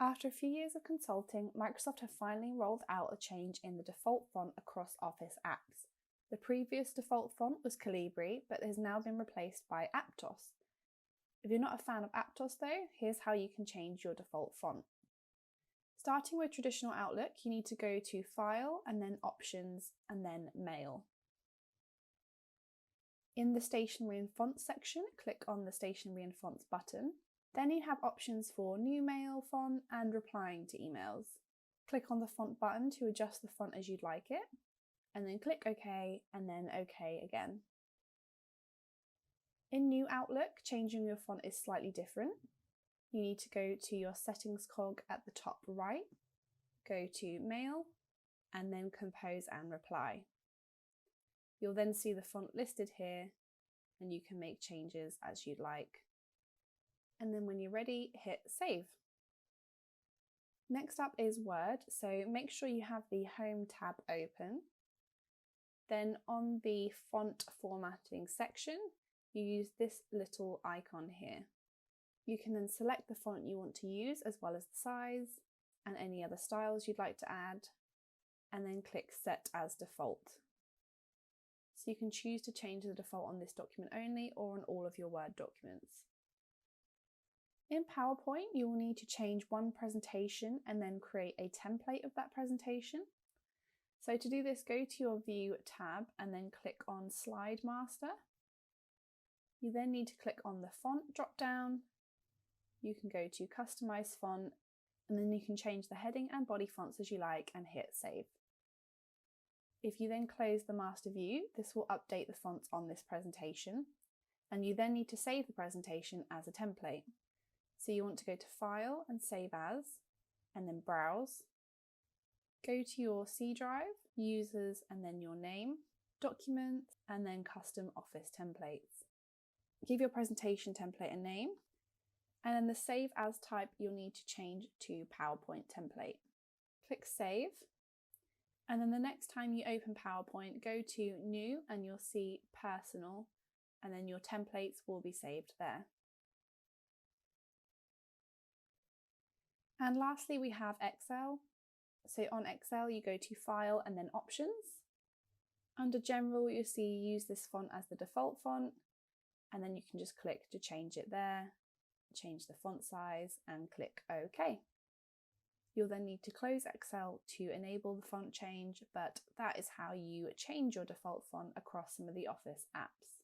After a few years of consulting, Microsoft have finally rolled out a change in the default font across Office apps. The previous default font was Calibri, but it has now been replaced by Aptos. If you're not a fan of Aptos though, here's how you can change your default font. Starting with traditional Outlook, you need to go to File and then Options and then Mail. In the Stationery and Fonts section, click on the Stationery and Fonts button. Then you have options for New Mail font and replying to emails. Click on the Font button to adjust the font as you'd like it, and then click OK and then OK again. In New Outlook, changing your font is slightly different. You need to go to your Settings cog at the top right, go to Mail, and then Compose and Reply. You'll then see the font listed here, and you can make changes as you'd like. And then when you're ready, hit Save. Next up is Word, so make sure you have the Home tab open. Then on the Font Formatting section, you use this little icon here. You can then select the font you want to use as well as the size and any other styles you'd like to add, and then click Set as Default. So you can choose to change the default on this document only or on all of your Word documents. In PowerPoint, you will need to change one presentation and then create a template of that presentation. So to do this, go to your View tab and then click on Slide Master. You then need to click on the Font drop-down. You can go to Customize Font, and then you can change the heading and body fonts as you like and hit Save. If you then close the master view, this will update the fonts on this presentation, and you then need to save the presentation as a template. So you want to go to File and Save As, and then Browse. Go to your C drive, Users, and then your name, Documents, and then Custom Office Templates. Give your presentation template a name, and then the Save As type you'll need to change to PowerPoint template. Click Save, and then the next time you open PowerPoint, go to New and you'll see Personal, and then your templates will be saved there. And lastly, we have Excel. So on Excel, you go to File and then Options. Under General, you'll see use this font as the default font, and then you can just click to change it there, change the font size, and click OK. You'll then need to close Excel to enable the font change, but that is how you change your default font across some of the Office apps.